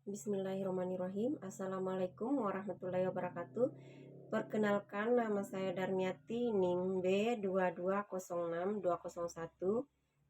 Bismillahirrahmanirrahim. Assalamualaikum warahmatullahi wabarakatuh. Perkenalkan, nama saya Darmiati, NIM B2206201,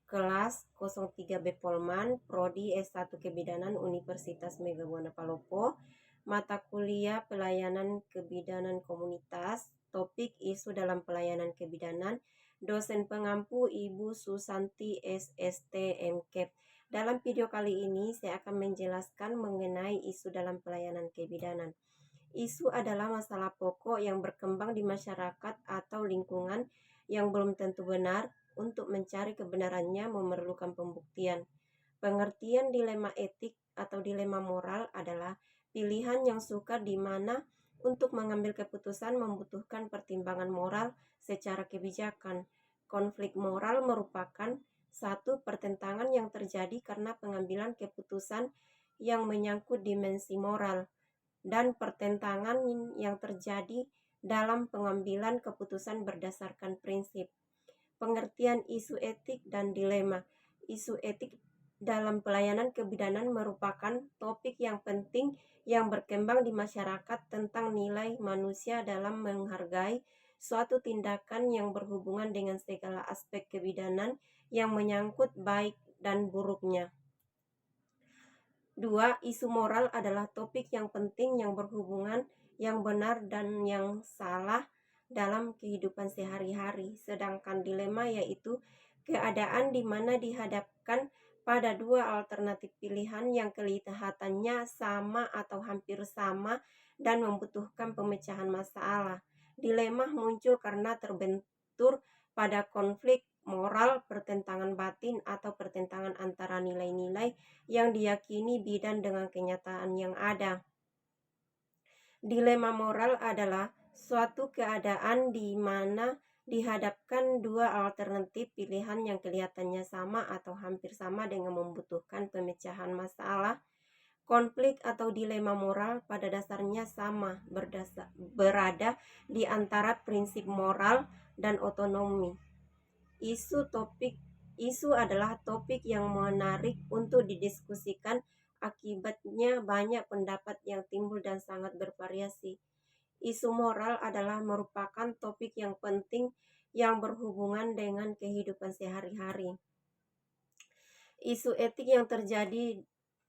kelas 03B Polman, Prodi S1 Kebidanan Universitas Megabuana Palopo, mata kuliah Pelayanan Kebidanan Komunitas, topik isu dalam pelayanan kebidanan, dosen pengampu Ibu Susanti SST MKEP. Dalam video kali ini saya akan menjelaskan mengenai isu dalam pelayanan kebidanan. Isu adalah masalah pokok yang berkembang di masyarakat atau lingkungan yang belum tentu benar. Untuk mencari kebenarannya memerlukan pembuktian. Pengertian dilema etik atau dilema moral adalah pilihan yang sukar di mana untuk mengambil keputusan membutuhkan pertimbangan moral secara kebijakan. Konflik moral merupakan satu pertentangan yang terjadi karena pengambilan keputusan yang menyangkut dimensi moral, dan pertentangan yang terjadi dalam pengambilan keputusan berdasarkan prinsip. Pengertian isu etik dan dilema. Isu etik dalam pelayanan kebidanan merupakan topik yang penting yang berkembang di masyarakat tentang nilai manusia dalam menghargai suatu tindakan yang berhubungan dengan segala aspek kebidanan yang menyangkut baik dan buruknya. 2. Isu moral adalah topik yang penting yang berhubungan yang benar dan yang salah dalam kehidupan sehari-hari. Sedangkan dilema yaitu keadaan di mana dihadapkan pada dua alternatif pilihan yang kelihatannya sama atau hampir sama dan membutuhkan pemecahan masalah. Dilema muncul karena terbentur pada konflik moral, pertentangan batin, atau pertentangan antara nilai-nilai yang diyakini bidan dengan kenyataan yang ada. Dilema moral adalah suatu keadaan di mana dihadapkan dua alternatif pilihan yang kelihatannya sama atau hampir sama dengan membutuhkan pemecahan masalah. Konflik atau dilema moral pada dasarnya sama, berada di antara prinsip moral dan otonomi. Isu adalah topik yang menarik untuk didiskusikan, akibatnya banyak pendapat yang timbul dan sangat bervariasi. Isu moral adalah merupakan topik yang penting yang berhubungan dengan kehidupan sehari-hari. Isu etik yang terjadi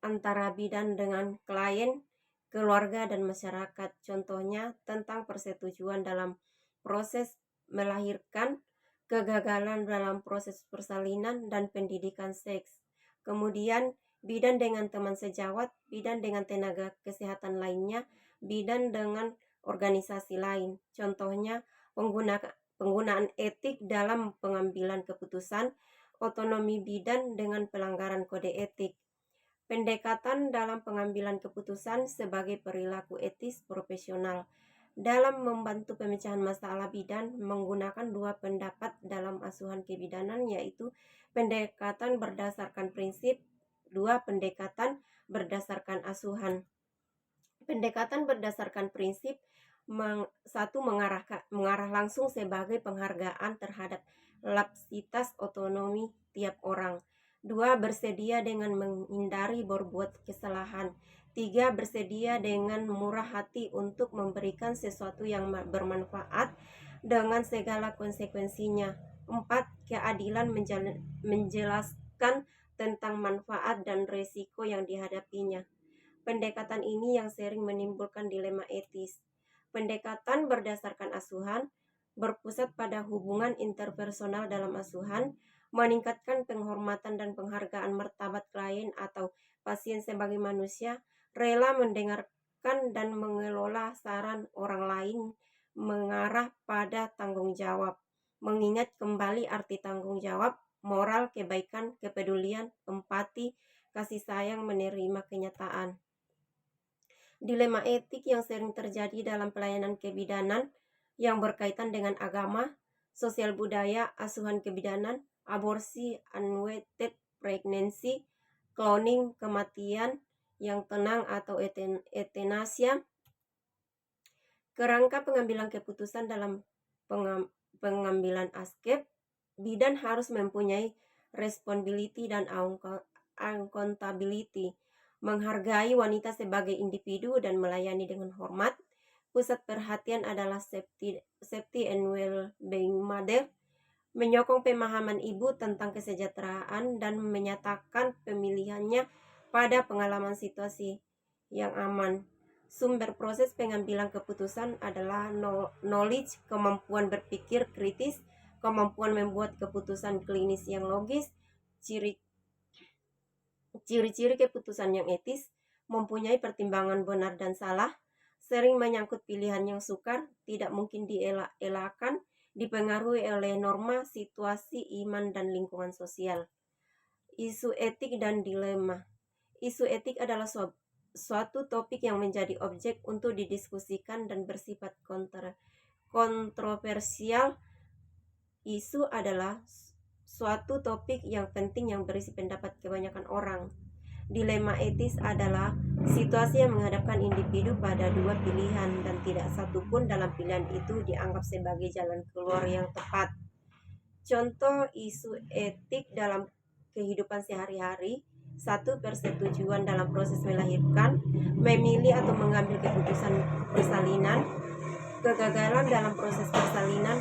antara bidan dengan klien, keluarga, dan masyarakat. Contohnya tentang persetujuan dalam proses melahirkan, kegagalan dalam proses persalinan, dan pendidikan seks. Kemudian bidan dengan teman sejawat, bidan dengan tenaga kesehatan lainnya, bidan dengan organisasi lain. Contohnya penggunaan etik dalam pengambilan keputusan, otonomi bidan dengan pelanggaran kode etik. Pendekatan dalam pengambilan keputusan sebagai perilaku etis profesional. Dalam membantu pemecahan masalah bidan menggunakan dua pendapat dalam asuhan kebidanan, yaitu pendekatan berdasarkan prinsip, dua pendekatan berdasarkan asuhan. Pendekatan berdasarkan prinsip satu mengarah langsung sebagai penghargaan terhadap lapsitas otonomi tiap orang. 2. Bersedia dengan menghindari berbuat kesalahan. 3. Bersedia dengan murah hati untuk memberikan sesuatu yang bermanfaat dengan segala konsekuensinya. 4. Keadilan menjelaskan tentang manfaat dan risiko yang dihadapinya. Pendekatan ini yang sering menimbulkan dilema etis. Pendekatan berdasarkan asuhan berpusat pada hubungan interpersonal dalam asuhan, meningkatkan penghormatan dan penghargaan martabat klien atau pasien sebagai manusia, rela mendengarkan dan mengelola saran orang lain, mengarah pada tanggung jawab, mengingat kembali arti tanggung jawab, moral, kebaikan, kepedulian, empati, kasih sayang, menerima kenyataan. Dilema etik yang sering terjadi dalam pelayanan kebidanan yang berkaitan dengan agama, sosial budaya, asuhan kebidanan, aborsi, unwanted pregnancy, cloning, kematian yang tenang atau euthanasia. Kerangka pengambilan keputusan dalam pengambilan ASKEP, bidan harus mempunyai responsibility dan accountability. menghargai wanita sebagai individu dan melayani dengan hormat. Pusat perhatian adalah safety and well-being mother, menyokong pemahaman ibu tentang kesejahteraan dan menyatakan pemilihannya pada pengalaman situasi yang aman. Sumber proses pengambilan keputusan adalah knowledge, kemampuan berpikir kritis, kemampuan membuat keputusan klinis yang logis, ciri-ciri keputusan yang etis, mempunyai pertimbangan benar dan salah, sering menyangkut pilihan yang sukar, tidak mungkin dielakkan, dipengaruhi oleh norma, situasi, iman, dan lingkungan sosial. Isu etik dan dilema. Isu etik adalah suatu topik yang menjadi objek untuk didiskusikan dan bersifat kontroversial. Isu adalah suatu topik yang penting yang berisi pendapat kebanyakan orang. Dilema etis adalah situasi yang menghadapkan individu pada dua pilihan dan tidak satupun dalam pilihan itu dianggap sebagai jalan keluar yang tepat. Contoh isu etik dalam kehidupan sehari-hari: 1. Persetujuan dalam proses melahirkan, memilih atau mengambil keputusan persalinan, kegagalan dalam proses persalinan,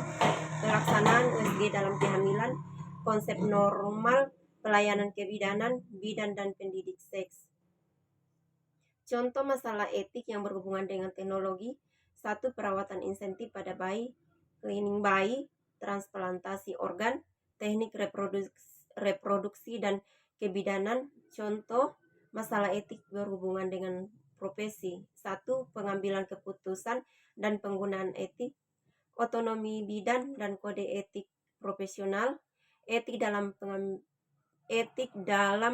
pelaksanaan USG dalam kehamilan, konsep normal, pelayanan kebidanan, bidan dan pendidik seks. Contoh masalah etik yang berhubungan dengan teknologi: 1. Perawatan insentif pada bayi, cleaning bayi, transplantasi organ, teknik reproduksi dan kebidanan. Contoh masalah etik berhubungan dengan profesi: 1. Pengambilan keputusan dan penggunaan etik, otonomi bidan dan kode etik profesional, etik dalam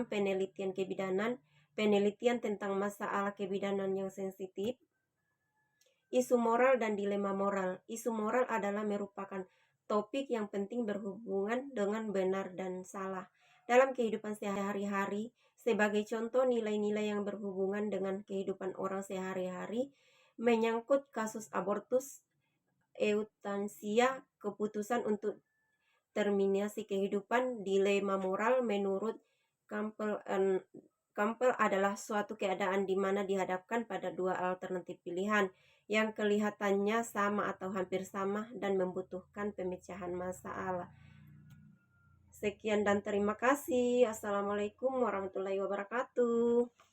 penelitian kebidanan, penelitian tentang masalah kebidanan yang sensitif. Isu moral dan dilema moral. Isu moral adalah merupakan topik yang penting berhubungan dengan benar dan salah dalam kehidupan sehari-hari. Sebagai contoh, nilai-nilai yang berhubungan dengan kehidupan orang sehari-hari menyangkut kasus abortus, euthanasia, keputusan untuk terminasi kehidupan. Dilema moral menurut Campbell adalah suatu keadaan di mana dihadapkan pada dua alternatif pilihan yang kelihatannya sama atau hampir sama dan membutuhkan pemecahan masalah. Sekian dan terima kasih. Assalamualaikum warahmatullahi wabarakatuh.